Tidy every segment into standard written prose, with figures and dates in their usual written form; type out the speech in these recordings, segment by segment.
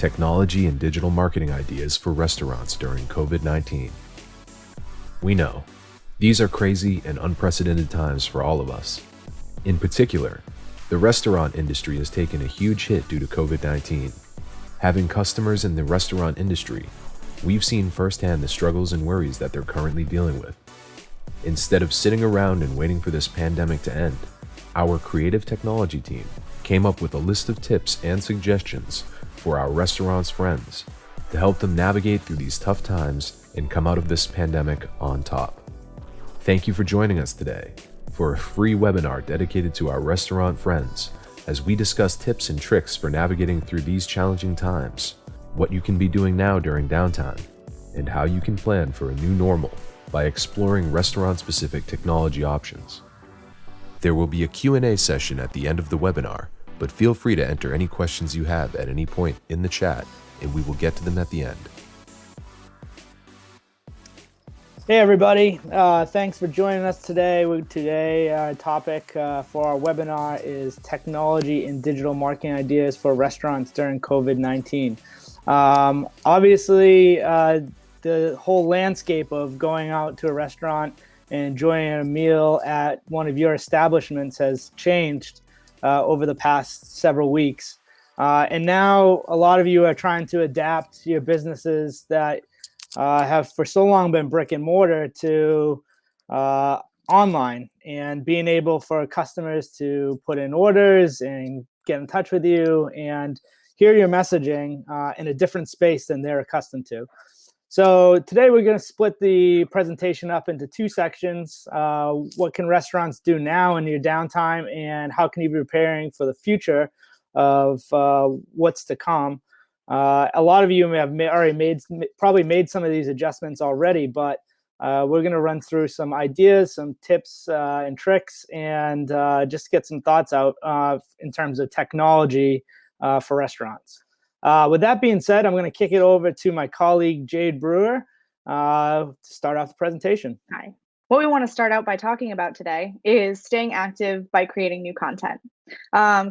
technology and digital marketing ideas for restaurants during COVID-19. We know, these are crazy and unprecedented times for all of us. In particular, the restaurant industry has taken a huge hit due to COVID-19. Having customers in the restaurant industry, we've seen firsthand the struggles and worries that they're currently dealing with. Instead of sitting around and waiting for this pandemic to end, our creative technology team came up with a list of tips and suggestions for our restaurants' friends to help them navigate through these tough times and come out of this pandemic on top. Thank you for joining us today for a free webinar dedicated to our restaurant friends as we discuss tips and tricks for navigating through these challenging times, what you can be doing now during downtime, and how you can plan for a new normal by exploring restaurant-specific technology options. There will be a Q&A session at the end of the webinar, but feel free to enter any questions you have at any point in the chat, and we will get to them at the end. Hey everybody, thanks for joining us today. Our topic for our webinar is technology and digital marketing ideas for restaurants during COVID-19. Obviously, the whole landscape of going out to a restaurant and enjoying a meal at one of your establishments has changed over the past several weeks. And now a lot of you are trying to adapt your businesses that have for so long been brick and mortar to online, and being able for customers to put in orders and get in touch with you and hear your messaging in a different space than they're accustomed to. So today we're going to split the presentation up into two sections. What can restaurants do now in your downtime, and how can you be preparing for the future of what's to come? A lot of you have already probably made some of these adjustments already, but we're going to run through some ideas, some tips and tricks, and just get some thoughts out in terms of technology for restaurants. With that being said, I'm going to kick it over to my colleague, Jade Brewer, to start off the presentation. Hi. What we want to start out by talking about today is staying active by creating new content.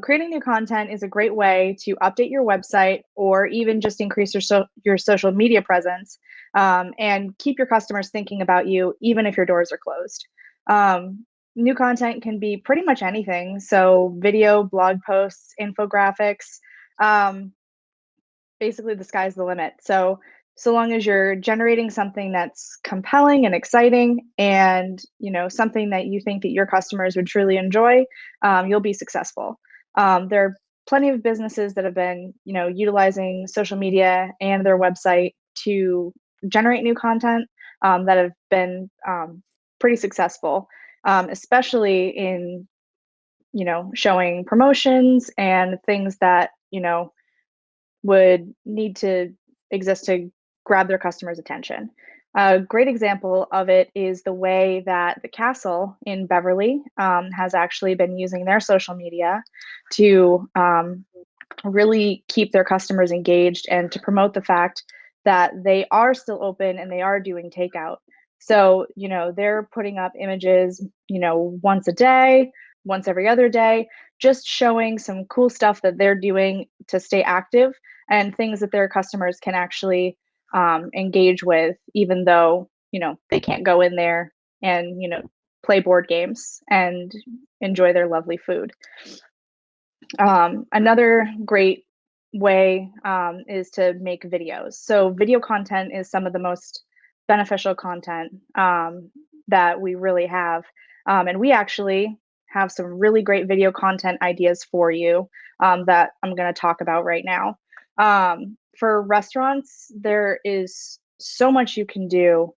Creating new content is a great way to update your website or even just increase your social media presence and keep your customers thinking about you even if your doors are closed. New content can be pretty much anything. So video, blog posts, infographics, basically the sky's the limit. So long as you're generating something that's compelling and exciting and, something that you think that your customers would truly enjoy, you'll be successful. There are plenty of businesses that have been, utilizing social media and their website to generate new content that have been pretty successful, especially in, showing promotions and things that, would need to exist to grab their customers' attention. A great example of it is the way that the Castle in Beverly has actually been using their social media to really keep their customers engaged and to promote the fact that they are still open and they are doing takeout. So, they're putting up images, once a day, once every other day, just showing some cool stuff that they're doing to stay active and things that their customers can actually engage with, even though, they can't go in there and, play board games and enjoy their lovely food. Another great way is to make videos. So video content is some of the most beneficial content that we really have. And we actually have some really great video content ideas for you that I'm going to talk about right now. For restaurants, there is so much you can do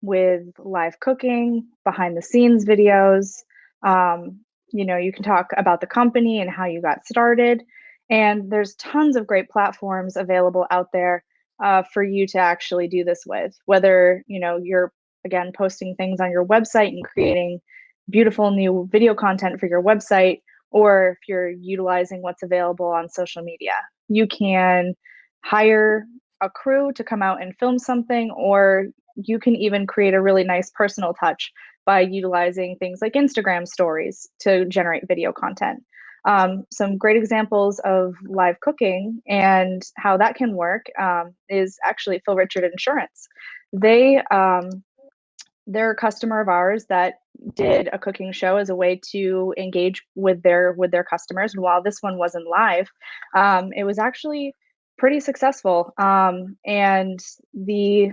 with live cooking, behind the scenes videos. You can talk about the company and how you got started. And there's tons of great platforms available out there for you to actually do this with, whether, you're, again, posting things on your website and creating beautiful new video content for your website, or if you're utilizing what's available on social media. You can hire a crew to come out and film something, or you can even create a really nice personal touch by utilizing things like Instagram stories to generate video content. Some great examples of live cooking and how that can work is actually Phil Richard Insurance. They're a customer of ours that did a cooking show as a way to engage with their customers. And while this one wasn't live, it was actually pretty successful. And the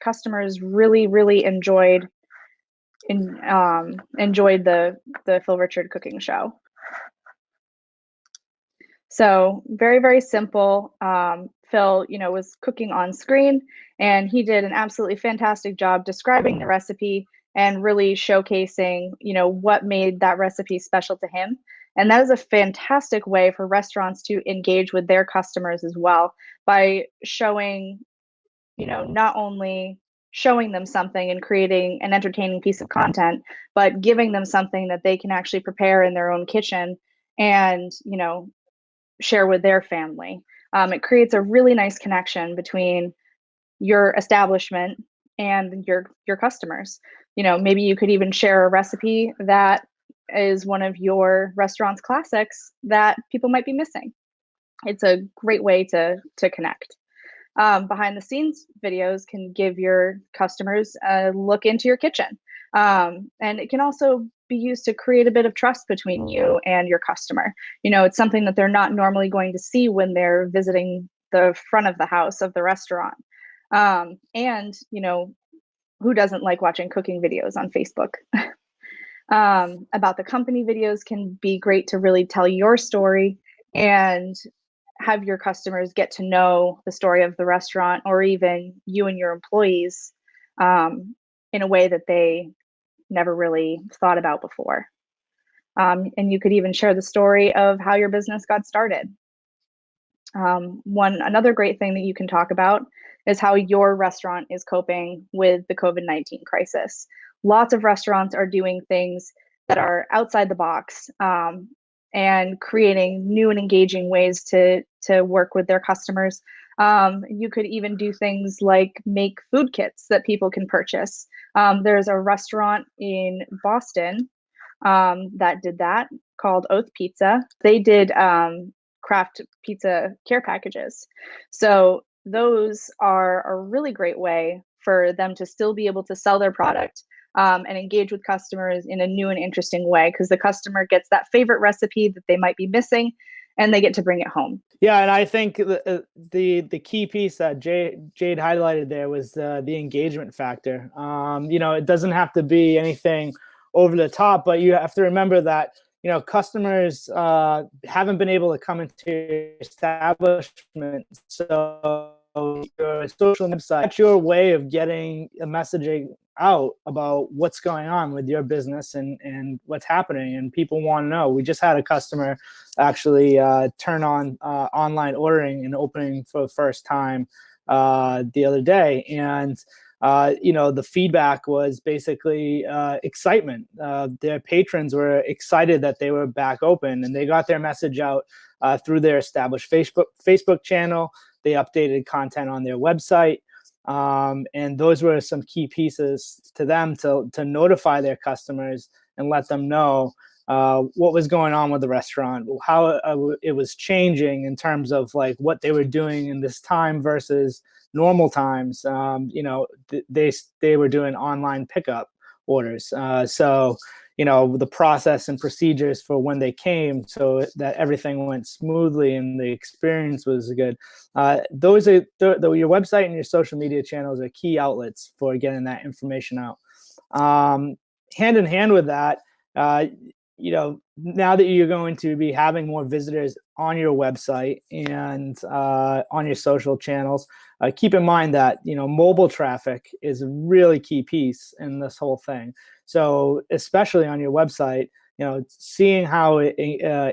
customers really enjoyed the Phil Richard cooking show. So very simple. Phil, was cooking on screen, and he did an absolutely fantastic job describing the recipe and really showcasing, what made that recipe special to him. And that is a fantastic way for restaurants to engage with their customers as well, by showing, not only showing them something and creating an entertaining piece of content, but giving them something that they can actually prepare in their own kitchen and, share with their family. It creates a really nice connection between your establishment and your customers. Maybe you could even share a recipe that is one of your restaurant's classics that people might be missing. It's a great way to connect. Behind the scenes videos can give your customers a look into your kitchen. And it can also be used to create a bit of trust between you and your customer. It's something that they're not normally going to see when they're visiting the front of the house of the restaurant. And, who doesn't like watching cooking videos on Facebook? About the company videos can be great to really tell your story and have your customers get to know the story of the restaurant, or even you and your employees in a way that they never really thought about before. And you could even share the story of how your business got started. Another great thing that you can talk about is how your restaurant is coping with the COVID-19 crisis. Lots of restaurants are doing things that are outside the box and creating new and engaging ways to work with their customers. You could even do things like make food kits that people can purchase. There's a restaurant in Boston that did that, called Oath Pizza. They did craft pizza care packages. So those are a really great way for them to still be able to sell their product and engage with customers in a new and interesting way, because the customer gets that favorite recipe that they might be missing, and they get to bring it home. Yeah, and I think the key piece that Jade highlighted there was the engagement factor. It doesn't have to be anything over the top, but you have to remember that customers haven't been able to come into your establishment, so your social website, that's your way of getting a messaging out about what's going on with your business and what's happening, and people want to know. We just had a customer actually turn on online ordering and opening for the first time the other day, and the feedback was basically excitement. Their patrons were excited that they were back open, and they got their message out through their established Facebook channel. They updated content on their website. And those were some key pieces to them to notify their customers and let them know what was going on with the restaurant, how it was changing in terms of like what they were doing in this time versus normal times. They were doing online pickup orders. So the process and procedures for when they came, so that everything went smoothly and the experience was good. Those are your website and your social media channels are key outlets for getting that information out. Hand in hand with that, now that you're going to be having more visitors on your website and on your social channels, keep in mind that mobile traffic is a really key piece in this whole thing. So especially on your website, seeing how it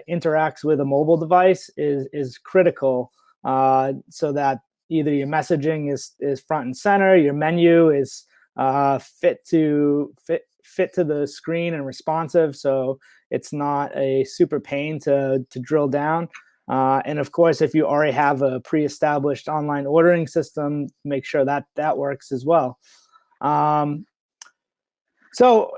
interacts with a mobile device is critical, so that either your messaging is front and center, your menu is fit to the screen and responsive, so it's not a super pain to drill down. And of course, if you already have a pre-established online ordering system, make sure that works as well. So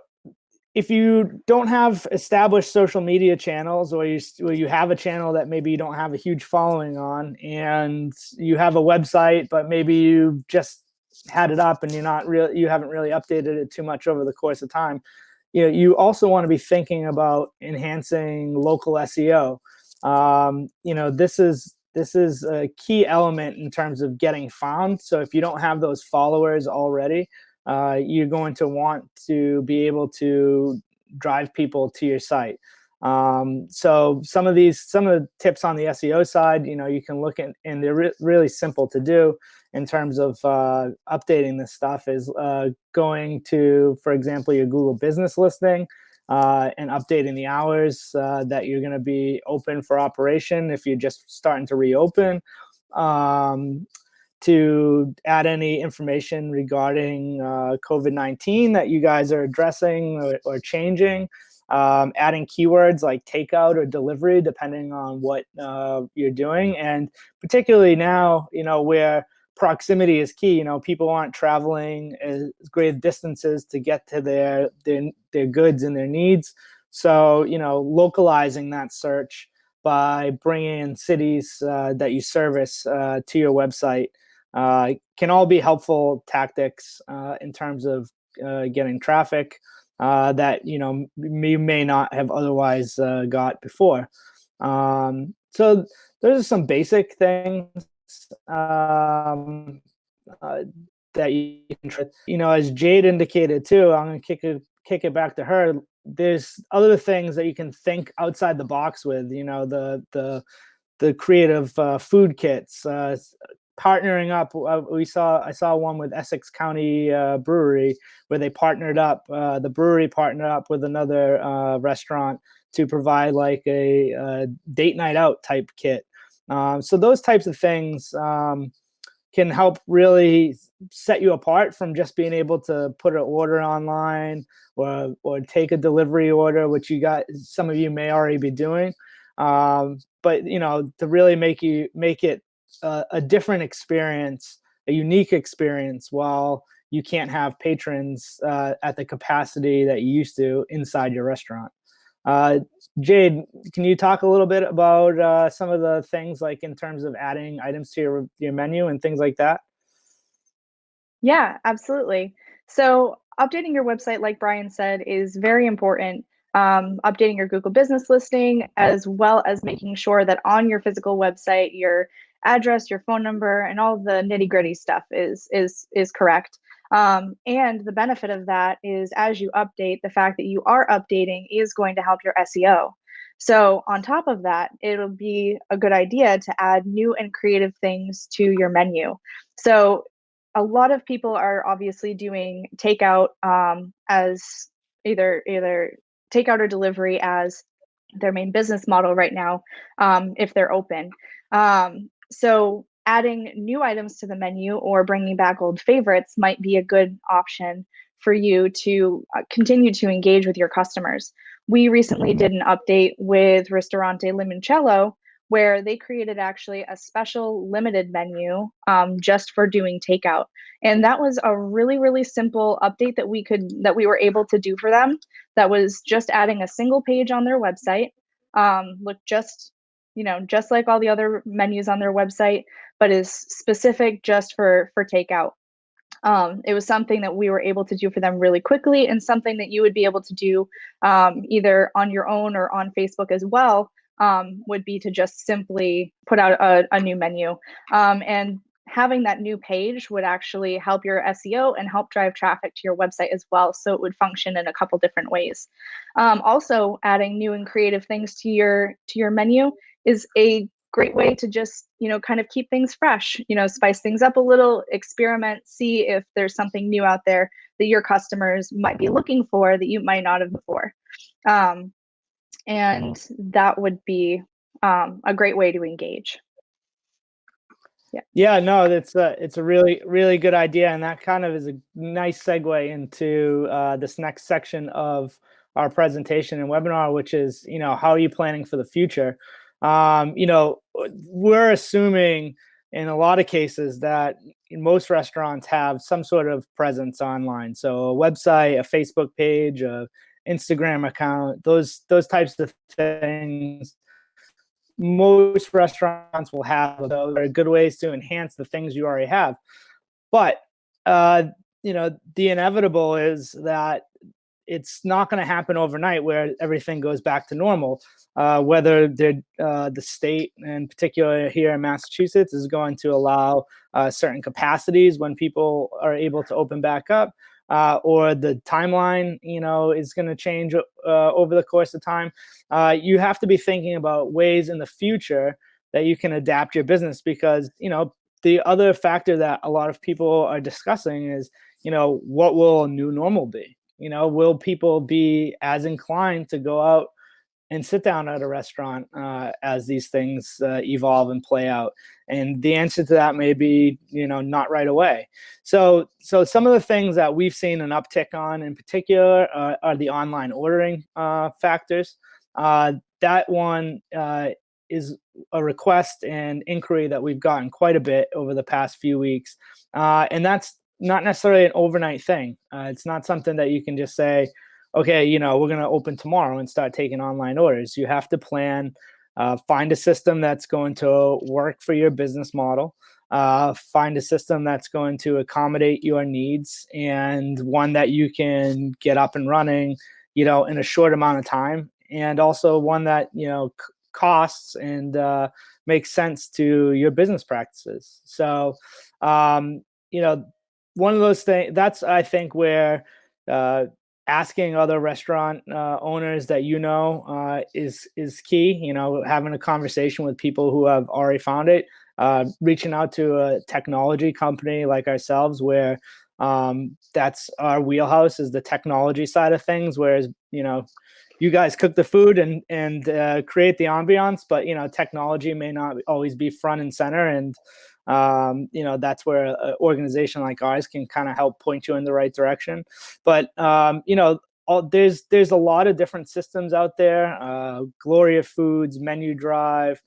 if you don't have established social media channels, or you have a channel that maybe you don't have a huge following on, and you have a website, but maybe you just had it up and you haven't really updated it too much over the course of time, you also want to be thinking about enhancing local SEO. This is a key element in terms of getting found. So if you don't have those followers already, you're going to want to be able to drive people to your site. So some of the tips on the SEO side, you can look at, and they're really simple to do in terms of updating this stuff, is going to, for example, your Google business listing, and updating the hours that you're going to be open for operation if you're just starting to reopen. To add any information regarding COVID-19 that you guys are addressing or changing, adding keywords like takeout or delivery, depending on what you're doing. And particularly now, where proximity is key, people aren't traveling as great distances to get to their goods and their needs. So, localizing that search by bringing in cities that you service to your website can all be helpful tactics in terms of getting traffic that you may not have otherwise got before. So those are some basic things that you can try. As Jade indicated too, I'm going to kick it back to her. There's other things that you can think outside the box with. The creative food kits. Partnering up, I saw one with Essex County Brewery, where they partnered up. The brewery partnered up with another restaurant to provide like a date night out type kit. So those types of things can help really set you apart from just being able to put an order online or take a delivery order, which some of you may already be doing. But to really make it a different experience, a unique experience, while you can't have patrons at the capacity that you used to inside your restaurant. Jade, can you talk a little bit about some of the things, like in terms of adding items to your menu and things like that? Yeah, absolutely. So updating your website, like Brian said, is very important. Updating your Google business listing, as well as making sure that on your physical website, your address, your phone number, and all of the nitty-gritty stuff is correct. And the benefit of that is, as you update, the fact that you are updating is going to help your SEO. So on top of that, it'll be a good idea to add new and creative things to your menu. So a lot of people are obviously doing takeout as either takeout or delivery as their main business model right now, if they're open. So adding new items to the menu or bringing back old favorites might be a good option for you to continue to engage with your customers. We recently did an update with Ristorante Limoncello, where they created actually a special limited menu just for doing takeout. And that was a really, really simple update that we were able to do for them. That was just adding a single page on their website. Look just like all the other menus on their website, but is specific just for takeout. It was something that we were able to do for them really quickly, and something that you would be able to do either on your own or on Facebook as well, would be to just simply put out a new menu. And having that new page would actually help your SEO and help drive traffic to your website as well. So it would function in a couple different ways. Also, adding new and creative things to your menu is a great way to just, kind of keep things fresh, spice things up a little, experiment, see if there's something new out there that your customers might be looking for that you might not have before. And that would be a great way to engage. Yeah, no, it's a really, really good idea. And that kind of is a nice segue into this next section of our presentation and webinar, which is, how are you planning for the future? We're assuming in a lot of cases that most restaurants have some sort of presence online. So a website, a Facebook page, Instagram account, those types of things. Most restaurants will have those are good ways to enhance the things you already have. But the inevitable is that it's not going to happen overnight where everything goes back to normal. Whether the state, in particular here in Massachusetts, is going to allow certain capacities when people are able to open back up, or the timeline, is going to change over the course of time. You have to be thinking about ways in the future that you can adapt your business, because the other factor that a lot of people are discussing is, what will a new normal be? Will people be as inclined to go out and sit down at a restaurant as these things evolve and play out? And the answer to that may be, not right away. So some of the things that we've seen an uptick on in particular are the online ordering factors. That one is a request and inquiry that we've gotten quite a bit over the past few weeks. And that's not necessarily an overnight thing. It's not something that you can just say, okay, we're going to open tomorrow and start taking online orders. You have to plan, find a system that's going to work for your business model, find a system that's going to accommodate your needs, and one that you can get up and running, in a short amount of time, and also one that, costs and makes sense to your business practices. So, one of those things, that's, I think, where asking other restaurant owners that is key. Having a conversation with people who have already found it, reaching out to a technology company like ourselves, where that's our wheelhouse, is the technology side of things. Whereas you guys cook the food and create the ambiance, but technology may not always be front and center, and that's where an organization like ours can kind of help point you in the right direction. But there's a lot of different systems out there, Gloria Foods, Menu Drive,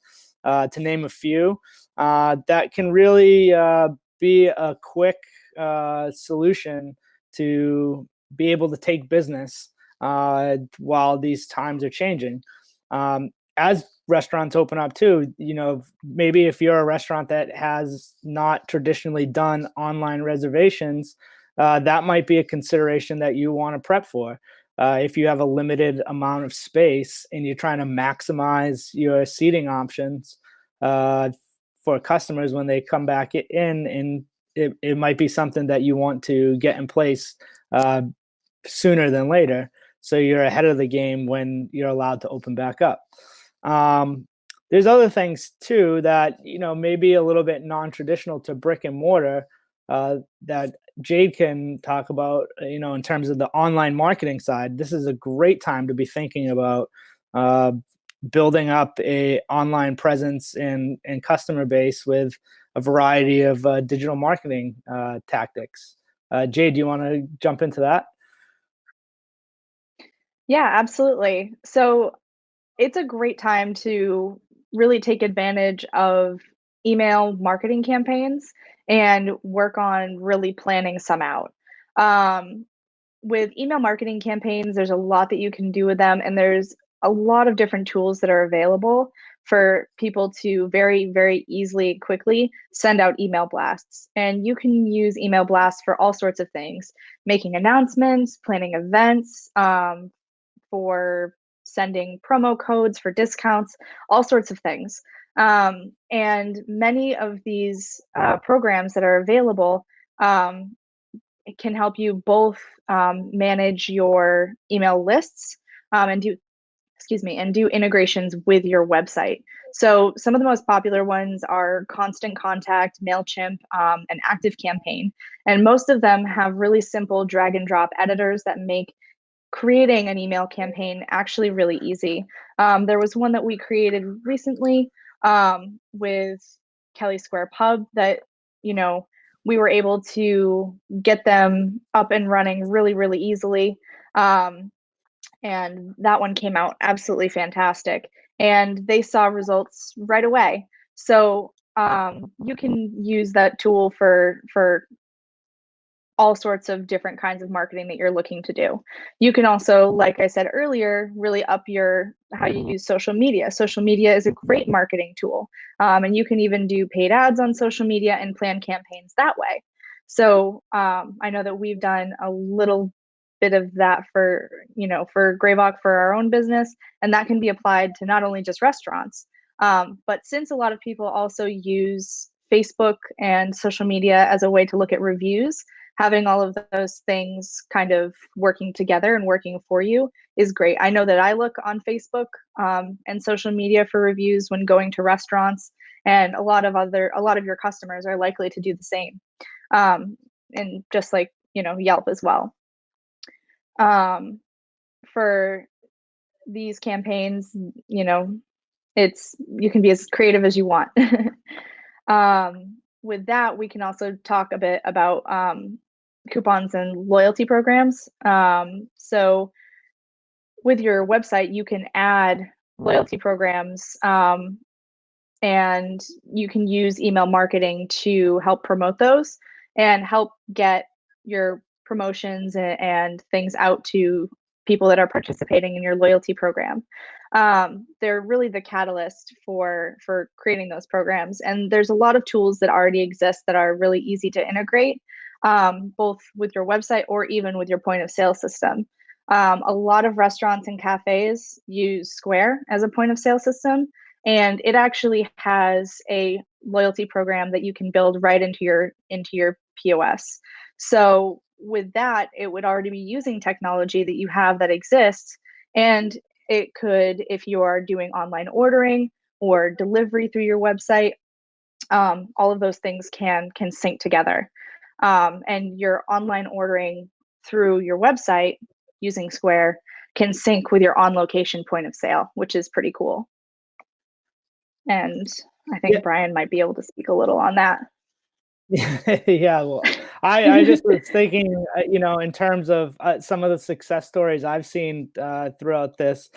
to name a few, that can really be a quick solution to be able to take business while these times are changing. As restaurants open up too, maybe if you're a restaurant that has not traditionally done online reservations, that might be a consideration that you want to prep for. If you have a limited amount of space and you're trying to maximize your seating options for customers when they come back in, and it might be something that you want to get in place sooner than later, so you're ahead of the game when you're allowed to open back up. There's other things too that may be a little bit non-traditional to brick and mortar, that Jade can talk about, in terms of the online marketing side. This is a great time to be thinking about building up a online presence and customer base with a variety of digital marketing tactics. Jade, do you want to jump into that? Yeah, absolutely. So it's a great time to really take advantage of email marketing campaigns and work on really planning some out. With email marketing campaigns, there's a lot that you can do with them, and there's a lot of different tools that are available for people to very, very easily, quickly send out email blasts. And you can use email blasts for all sorts of things, making announcements, planning events, for sending promo codes for discounts, all sorts of things. And many of these programs that are available can help you both manage your email lists and do integrations with your website. So some of the most popular ones are Constant Contact, MailChimp, and ActiveCampaign. And most of them have really simple drag and drop editors that make creating an email campaign actually really easy. There was one that we created recently with Kelly Square Pub that, we were able to get them up and running really, really easily. And that one came out absolutely fantastic. And they saw results right away. So you can use that tool for all sorts of different kinds of marketing that you're looking to do. You can also, like I said earlier, really up your how you use social media. Social media is a great marketing tool, and you can even do paid ads on social media and plan campaigns that way. So I know that we've done a little bit of that for for GraVoc for our own business, and that can be applied to not only just restaurants, but since a lot of people also use Facebook and social media as a way to look at reviews, having all of those things kind of working together and working for you is great. I know that I look on Facebook and social media for reviews when going to restaurants, and a lot of your customers are likely to do the same, and just like Yelp as well. For these campaigns, you can be as creative as you want. With that, we can also talk a bit about coupons and loyalty programs. So with your website, you can add loyalty programs, and you can use email marketing to help promote those and help get your promotions and things out to people that are participating in your loyalty program. They're really the catalyst for creating those programs. And there's a lot of tools that already exist that are really easy to integrate, both with your website or even with your point of sale system. A lot of restaurants and cafes use Square as a point of sale system, and it actually has a loyalty program that you can build right into your POS. So with that, it would already be using technology that you have that exists, and it could, if you are doing online ordering or delivery through your website, all of those things can sync together. And your online ordering through your website using Square can sync with your on-location point of sale, which is pretty cool. And I think Brian might be able to speak a little on that. Yeah, well, I just was thinking, in terms of some of the success stories I've seen throughout this.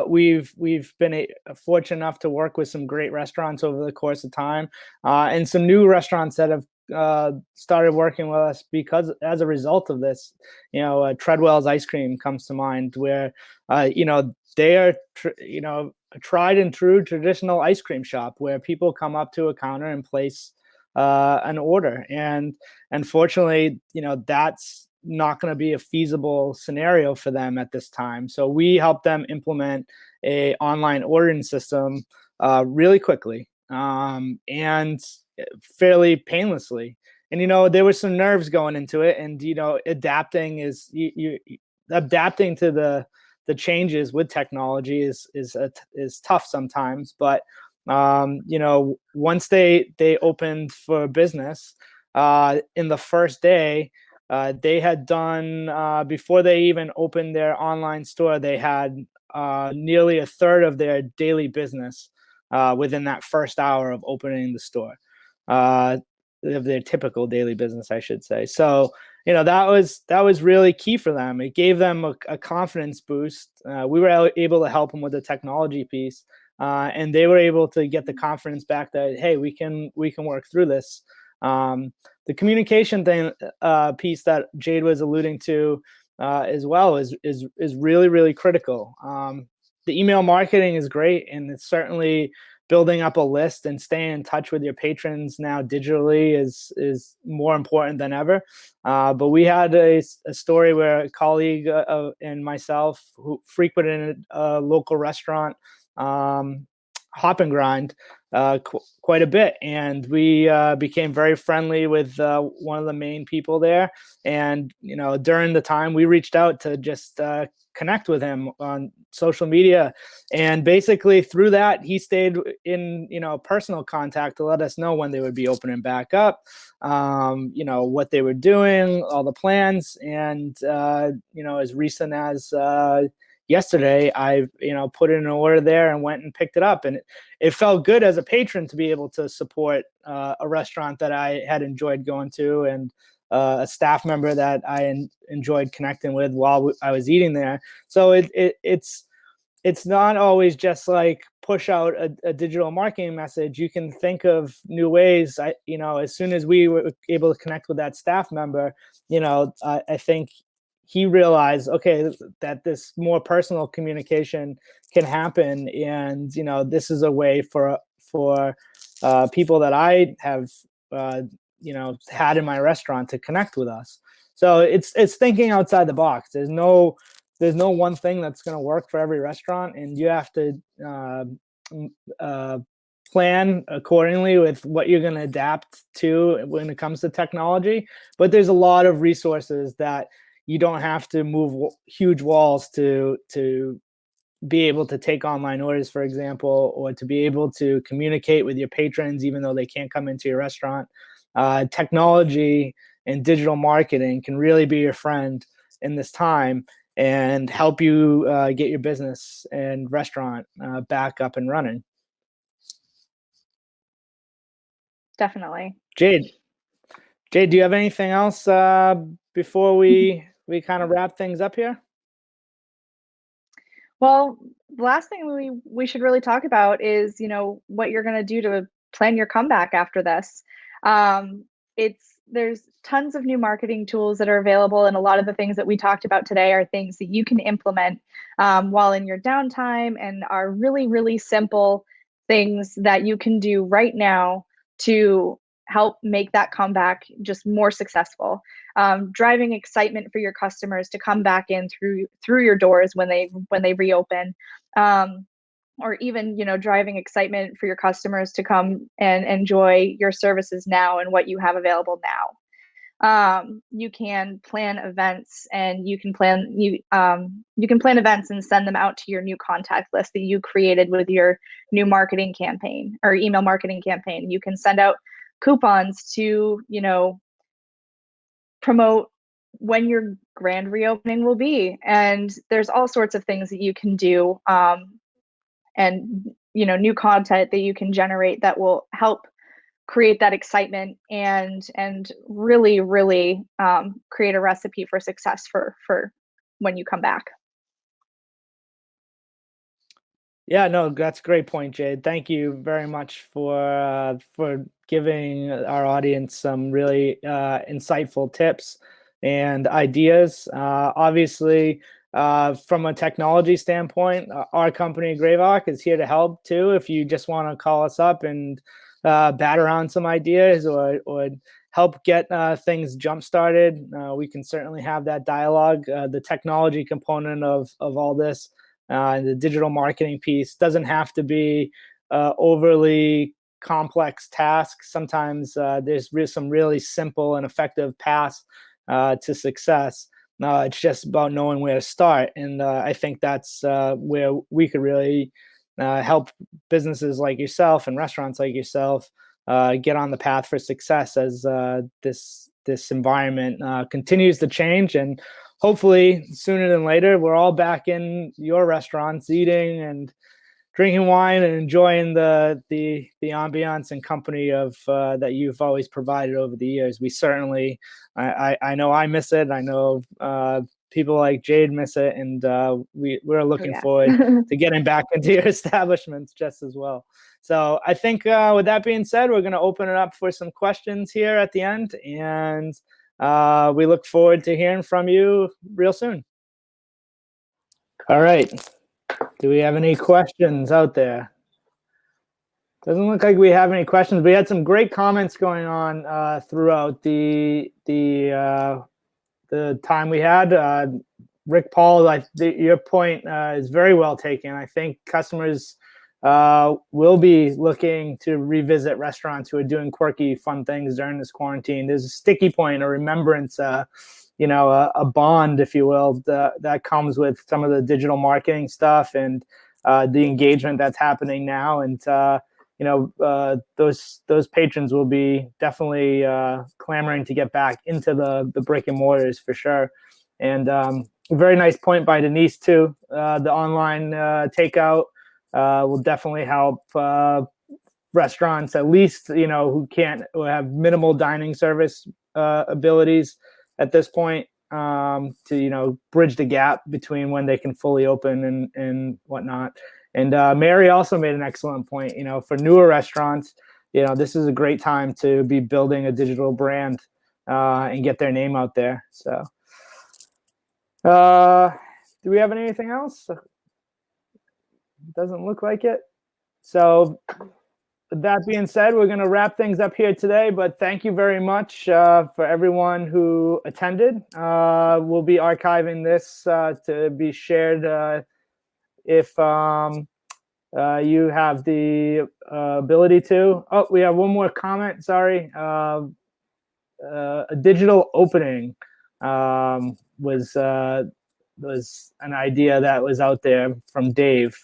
We've been fortunate enough to work with some great restaurants over the course of time, and some new restaurants that have started working with us because as a result of this. Treadwell's Ice Cream comes to mind, where they are a tried and true traditional ice cream shop where people come up to a counter and place an order. And unfortunately, that's not going to be a feasible scenario for them at this time. So we help them implement a online ordering system really quickly and fairly painlessly. And there was some nerves going into it, and adapting adapting to the changes with technology is tough sometimes, but once they opened for business, in the first day, they had done, before they even opened their online store, they had nearly a third of their daily business within that first hour of opening the store, of their typical daily business, I should say. So, that was really key for them. It gave them a confidence boost. We were able to help them with the technology piece. And they were able to get the confidence back that, hey, we can work through this. The communication piece that Jade was alluding to as well is really, really critical. The email marketing is great, and it's certainly building up a list and staying in touch with your patrons now digitally is more important than ever. But we had a story where a colleague and myself who frequented a local restaurant, Hop and Grind, quite a bit, and we became very friendly with one of the main people there. And during the time, we reached out to just connect with him on social media, and basically through that, he stayed in personal contact to let us know when they would be opening back up, what they were doing, all the plans, and as recent as yesterday, I put in an order there and went and picked it up, and it felt good as a patron to be able to support a restaurant that I had enjoyed going to, and a staff member that I enjoyed connecting with while I was eating there. So it's it's not always just like push out a digital marketing message. You can think of new ways. As soon as we were able to connect with that staff member, I think he realized, okay, that this more personal communication can happen, and this is a way for people that I have had in my restaurant to connect with us. So it's thinking outside the box. There's no one thing that's going to work for every restaurant, and you have to plan accordingly with what you're going to adapt to when it comes to technology. But there's a lot of resources that you don't have to move huge walls to be able to take online orders, for example, or to be able to communicate with your patrons even though they can't come into your restaurant. Technology and digital marketing can really be your friend in this time and help you get your business and restaurant back up and running. Definitely. Jade, do you have anything else before we kind of wrap things up here? Well, the last thing we should really talk about is, what you're going to do to plan your comeback after this. There's tons of new marketing tools that are available, and a lot of the things that we talked about today are things that you can implement while in your downtime, and are really, really simple things that you can do right now to help make that comeback just more successful. Driving excitement for your customers to come back in through your doors when they reopen, or even driving excitement for your customers to come and enjoy your services now and what you have available now. You can plan events, and you can plan events and send them out to your new contact list that you created with your new marketing campaign or email marketing campaign. You can send out coupons to promote when your grand reopening will be, and there's all sorts of things that you can do, and new content that you can generate that will help create that excitement and really, really create a recipe for success for when you come back. Yeah, no, that's a great point, Jade. Thank you very much for giving our audience some really insightful tips and ideas. Obviously, from a technology standpoint, our company GraVoc is here to help too. If you just want to call us up and bat around some ideas or help get things jump started, we can certainly have that dialogue. The technology component of all this. The digital marketing piece doesn't have to be overly complex tasks. Sometimes there's some really simple and effective paths to success. It's just about knowing where to start. And I think that's where we could really help businesses like yourself and restaurants like yourself get on the path for success as this environment continues to change. And hopefully sooner than later, we're all back in your restaurants eating and drinking wine and enjoying the ambiance and company of that you've always provided over the years. We certainly, I know I miss it. I know people like Jade miss it, and we're looking forward to getting back into your establishments just as well. So I think with that being said, we're going to open it up for some questions here at the end, and we look forward to hearing from you real soon. All right. Do we have any questions out there? Doesn't look like we have any questions. We had some great comments going on throughout the time we had. Rick Paul, your point is very well taken. I think customers will be looking to revisit restaurants who are doing quirky, fun things during this quarantine. There's a sticky point, a remembrance, a bond, if you will, that comes with some of the digital marketing stuff and the engagement that's happening now. And those patrons will be definitely clamoring to get back into the brick and mortars for sure. And a very nice point by Denise too. The online takeout will definitely help restaurants, at least who have minimal dining service abilities at this point. to bridge the gap between when they can fully open and whatnot. And Mary also made an excellent point. For newer restaurants, this is a great time to be building a digital brand and get their name out there. So, do we have anything else? Doesn't look like it. So, with that being said, we're going to wrap things up here today, but thank you very much for everyone who attended. We'll be archiving this to be shared if you have the ability to. Oh, we have one more comment, sorry. A digital opening was an idea that was out there from Dave.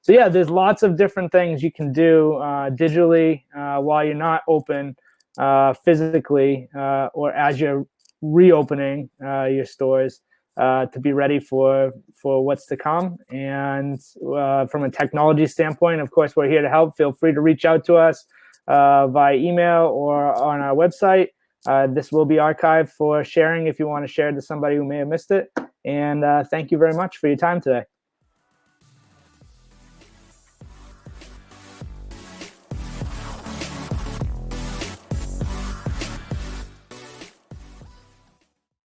So yeah, there's lots of different things you can do digitally while you're not open physically or as you're reopening your stores to be ready for what's to come. And from a technology standpoint, of course, we're here to help. Feel free to reach out to us via email or on our website. This will be archived for sharing if you want to share it to somebody who may have missed it. And thank you very much for your time today.